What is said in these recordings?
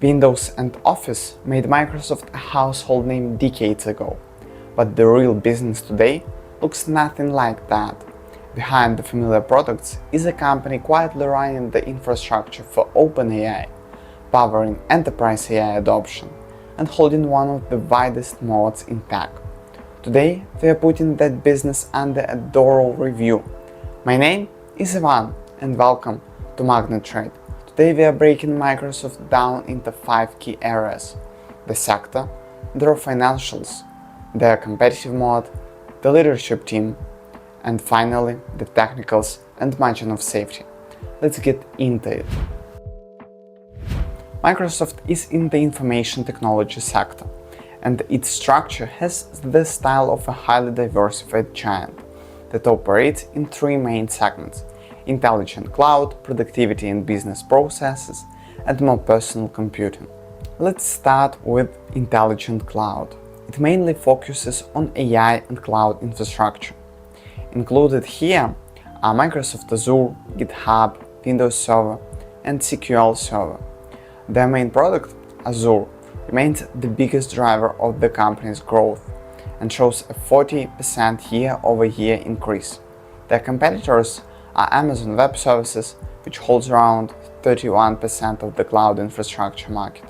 Windows and Office made Microsoft a household name decades ago, but the real business today looks nothing like that. Behind the familiar products is a company quietly running the infrastructure for OpenAI, powering enterprise AI adoption, and holding one of the widest moats in tech. Today, we are putting that business under a thorough review. My name is Ivan, and welcome to Magnet Trade. Today we are breaking Microsoft down into 5 key areas: the sector, their financials, their competitive moat, the leadership team, and finally the technicals and margin of safety. Let's get into it. Microsoft is in the information technology sector, and its structure has the style of a highly diversified giant that operates in 3 main segments: intelligent cloud, productivity and business processes, and more personal computing. Let's start with intelligent cloud. It mainly focuses on AI and cloud infrastructure. Included here are Microsoft Azure, GitHub, Windows Server, and SQL Server. Their main product, Azure, remains the biggest driver of the company's growth and shows a 40% year-over-year increase. Their competitors are Amazon Web Services, which holds around 31% of the cloud infrastructure market,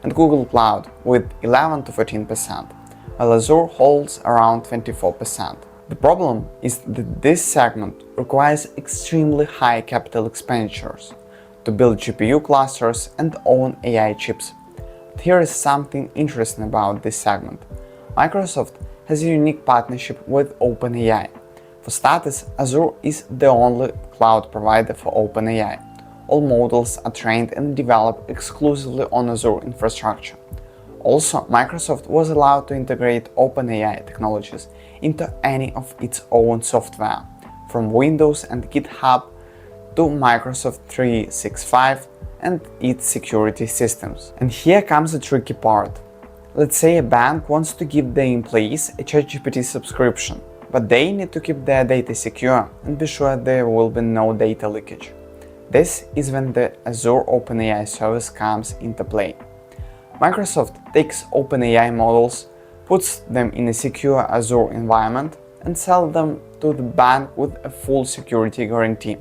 and Google Cloud with 11 to 14%, while Azure holds around 24%. The problem is that this segment requires extremely high capital expenditures to build GPU clusters and own AI chips. But here is something interesting about this segment. Microsoft has a unique partnership with OpenAI. For starters, Azure is the only cloud provider for OpenAI. All models are trained and developed exclusively on Azure infrastructure. Also, Microsoft was allowed to integrate OpenAI technologies into any of its own software, from Windows and GitHub to Microsoft 365 and its security systems. And here comes the tricky part. Let's say a bank wants to give their employees a ChatGPT subscription, but they need to keep their data secure and be sure there will be no data leakage. This is when the Azure OpenAI service comes into play. Microsoft takes OpenAI models, puts them in a secure Azure environment, and sells them to the bank with a full security guarantee.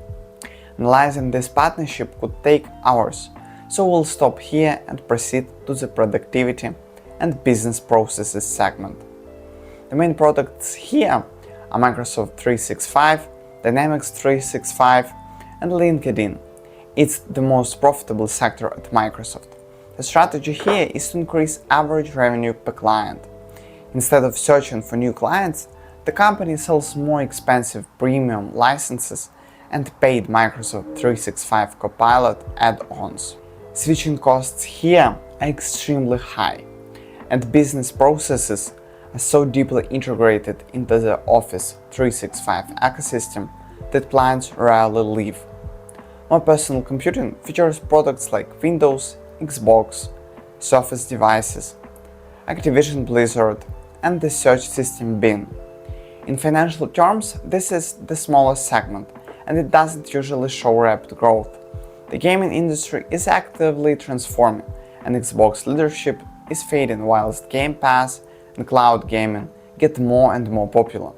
Analyzing this partnership could take hours, so we'll stop here and proceed to the productivity and business processes segment. The main products here are Microsoft 365, Dynamics 365, and LinkedIn. It's the most profitable sector at Microsoft. The strategy here is to increase average revenue per client. Instead of searching for new clients, the company sells more expensive premium licenses and paid Microsoft 365 Copilot add-ons. Switching costs here are extremely high, and business processes are so deeply integrated into the Office 365 ecosystem that clients rarely leave. More personal computing features products like Windows, Xbox, Surface devices, Activision Blizzard, and the search system Bing. In financial terms, this is the smallest segment, and it doesn't usually show rapid growth. The gaming industry is actively transforming, and Xbox leadership is fading whilst Game Pass and cloud gaming get more and more popular.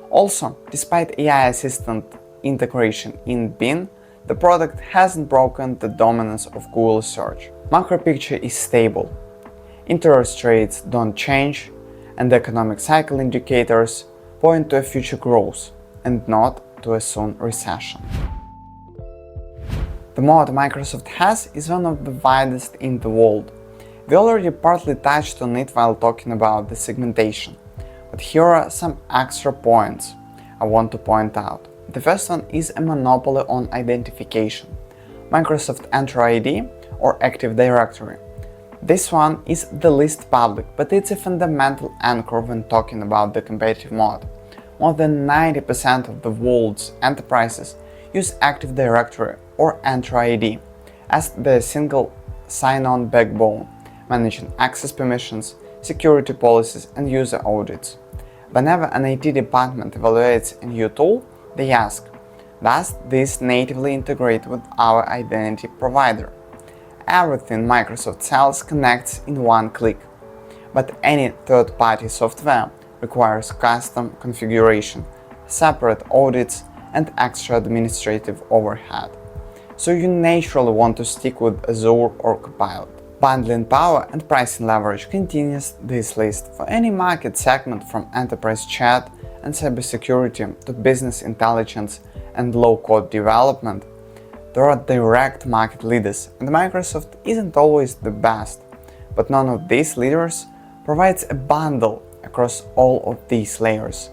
Also, despite AI assistant integration in Bing, the product hasn't broken the dominance of Google search. Macro picture is stable. Interest rates don't change, and the economic cycle indicators point to a future growth and not to a soon recession. The moat Microsoft has is one of the widest in the world. We already partly touched on it while talking about the segmentation, but here are some extra points I want to point out. The first one is a monopoly on identification. Microsoft Entra ID or Active Directory. This one is the least public, but it's a fundamental anchor when talking about the competitive moat. More than 90% of the world's enterprises use Active Directory or Entra ID as their single sign-on backbone, managing access permissions, security policies, and user audits. Whenever an IT department evaluates a new tool, they ask, does this natively integrate with our identity provider? everything Microsoft sells connects in one click. But any third-party software requires custom configuration, separate audits, and extra administrative overhead. So you naturally want to stick with Azure or Copilot. Bundling power and pricing leverage continues this list. For any market segment from enterprise chat and cybersecurity to business intelligence and low-code development, there are direct market leaders, and Microsoft isn't always the best. But none of these leaders provides a bundle across all of these layers.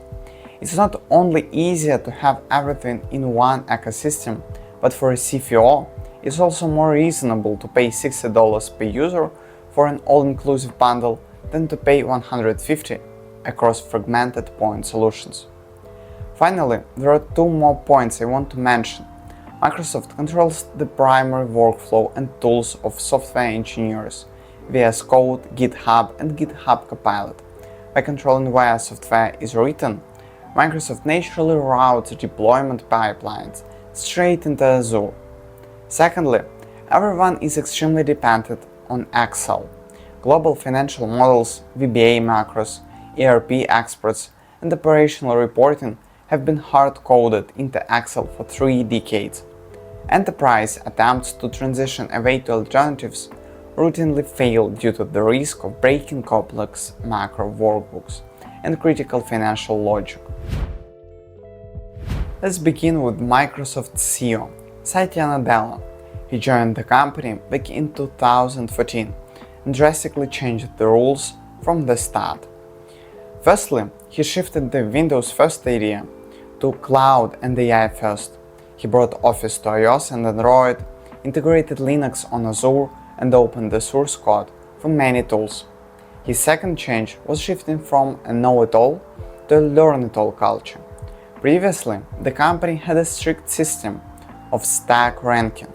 It's not only easier to have everything in one ecosystem, but for a CFO, it's also more reasonable to pay $60 per user for an all-inclusive bundle than to pay $150 across fragmented point solutions. Finally, there are two more points I want to mention. Microsoft controls the primary workflow and tools of software engineers, VS Code, GitHub, and GitHub Copilot. By controlling where software is written, Microsoft naturally routes deployment pipelines straight into Azure. Secondly, everyone is extremely dependent on Excel. Global financial models, VBA macros, ERP experts, and operational reporting have been hard-coded into Excel for 3 decades. Enterprise attempts to transition away to alternatives routinely fail due to the risk of breaking complex macro workbooks and critical financial logic. Let's begin with Microsoft's CEO, Satya Nadella. He joined the company back in 2014 and drastically changed the rules from the start. Firstly, he shifted the Windows First idea to Cloud and AI First. He brought Office to iOS and Android, integrated Linux on Azure, and opened the source code for many tools. His second change was shifting from a know-it-all to a learn-it-all culture. Previously, the company had a strict system of stack ranking,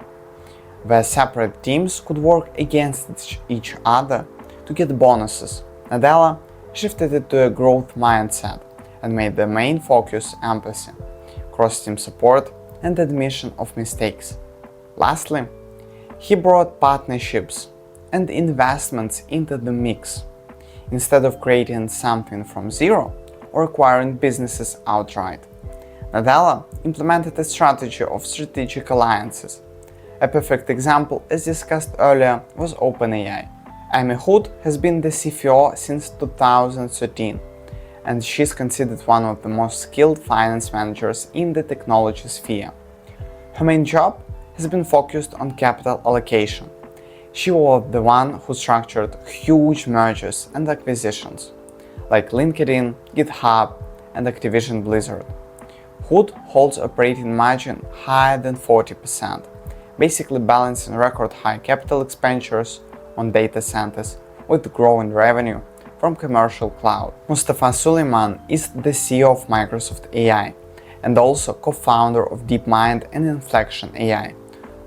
where separate teams could work against each other to get bonuses. Nadella shifted it to a growth mindset and made the main focus empathy, cross-team support, and admission of mistakes. Lastly, he brought partnerships and investments into the mix, instead of creating something from zero or acquiring businesses outright. Nadella implemented a strategy of strategic alliances. A perfect example, as discussed earlier, was OpenAI. Amy Hood has been the CFO since 2013, and she's considered one of the most skilled finance managers in the technology sphere. Her main job has been focused on capital allocation. She was the one who structured huge mergers and acquisitions, like LinkedIn, GitHub, and Activision Blizzard. Hood holds operating margin higher than 40%, basically balancing record high capital expenditures on data centers with growing revenue from commercial cloud. Mustafa Suleyman is the CEO of Microsoft AI and also co-founder of DeepMind and Inflection AI.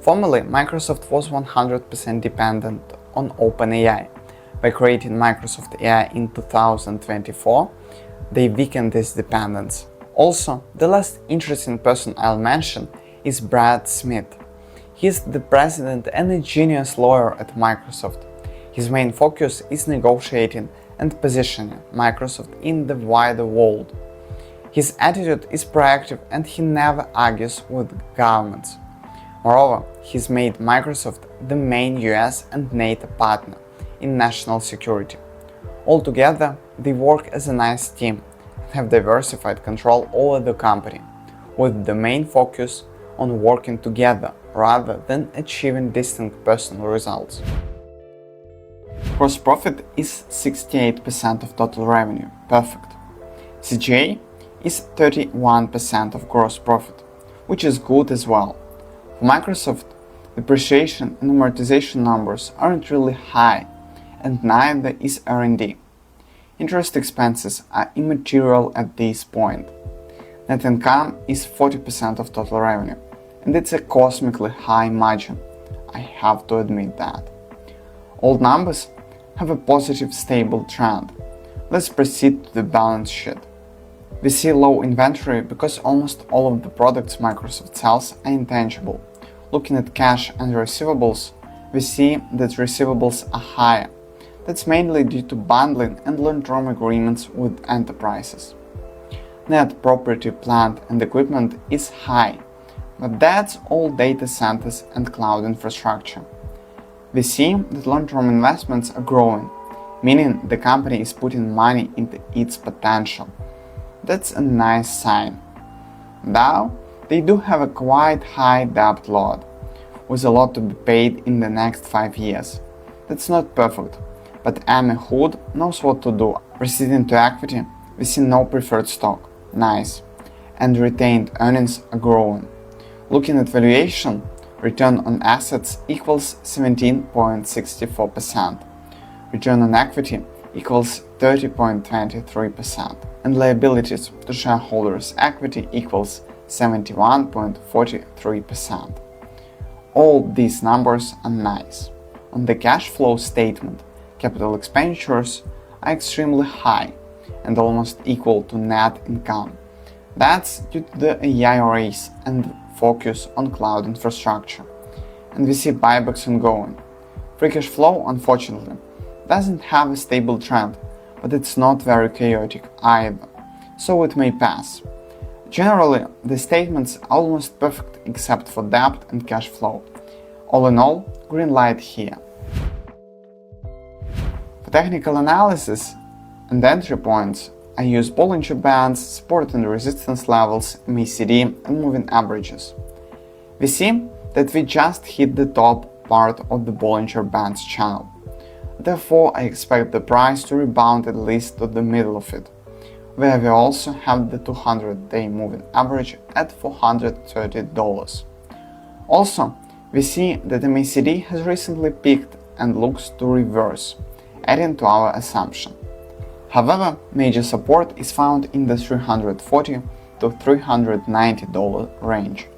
Formerly, Microsoft was 100% dependent on OpenAI. By creating Microsoft AI in 2024, they weakened this dependence. Also, the last interesting person I'll mention is Brad Smith. He's the president and a genius lawyer at Microsoft. His main focus is negotiating and positioning Microsoft in the wider world. His attitude is proactive and he never argues with governments. Moreover, he's made Microsoft the main US and NATO partner in national security. Altogether, they work as a nice team and have diversified control over the company, with the main focus on working together rather than achieving distinct personal results. Gross profit is 68% of total revenue, perfect. CGA is 31% of gross profit, which is good as well. For Microsoft, depreciation and amortization numbers aren't really high, and neither is R&D. Interest expenses are immaterial at this point. Net income is 40% of total revenue, and it's a cosmically high margin. I have to admit that. All numbers have a positive, stable trend. Let's proceed to the balance sheet. We see low inventory because almost all of the products Microsoft sells are intangible. Looking at cash and receivables, we see that receivables are higher. That's mainly due to bundling and long-term agreements with enterprises. Net property, plant and equipment is high, but that's all data centers and cloud infrastructure. We see that long-term investments are growing, meaning the company is putting money into its potential. That's a nice sign. Now, they do have a quite high debt load, with a lot to be paid in the next 5 years. That's not perfect, but Amy Hood knows what to do. Proceeding to equity, we see no preferred stock. Nice. And retained earnings are growing. Looking at valuation, return on assets equals 17.64%. Return on equity equals 30.23%. And liabilities to shareholders' equity equals 71.43%. All these numbers are nice. On the cash flow statement, capital expenditures are extremely high and almost equal to net income. That's due to the AI race and focus on cloud infrastructure. And we see buybacks ongoing. Free cash flow, unfortunately, doesn't have a stable trend, but it's not very chaotic either, so it may pass. Generally, the statements are almost perfect except for debt and cash flow. All in all, green light here. For technical analysis and entry points, I use Bollinger Bands, support and resistance levels, MACD and moving averages. We see that we just hit the top part of the Bollinger Bands channel. Therefore, I expect the price to rebound at least to the middle of it, where we also have the 200-day moving average at $430. Also, we see that the MACD has recently peaked and looks to reverse, adding to our assumption. However, major support is found in the $340 to $390 range,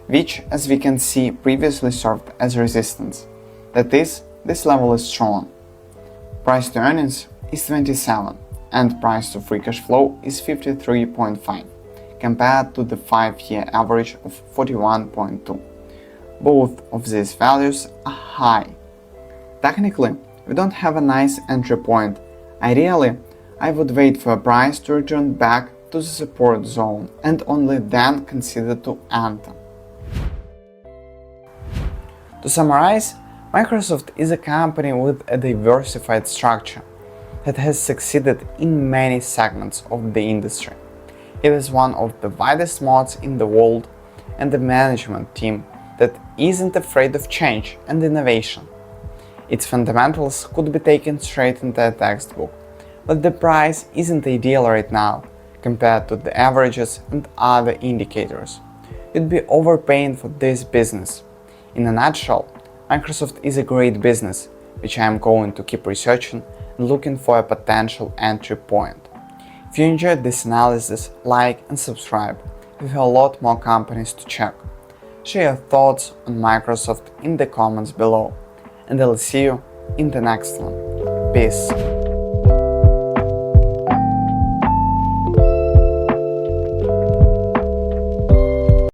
which, as we can see, previously served as resistance. That is, this level is strong. Price to earnings is 27, and price to free cash flow is 53.5, compared to the 5-year average of 41.2. Both of these values are high. Technically, we don't have a nice entry point. Ideally, I would wait for a price to return back to the support zone and only then consider to enter. To summarize, Microsoft is a company with a diversified structure that has succeeded in many segments of the industry. It is one of the widest moats in the world and a management team that isn't afraid of change and innovation. Its fundamentals could be taken straight into a textbook, but the price isn't ideal right now compared to the averages and other indicators. You'd be overpaying for this business. In a nutshell, Microsoft is a great business, which I am going to keep researching and looking for a potential entry point. If you enjoyed this analysis, like and subscribe. We have a lot more companies to check. Share your thoughts on Microsoft in the comments below, and I'll see you in the next one. Peace.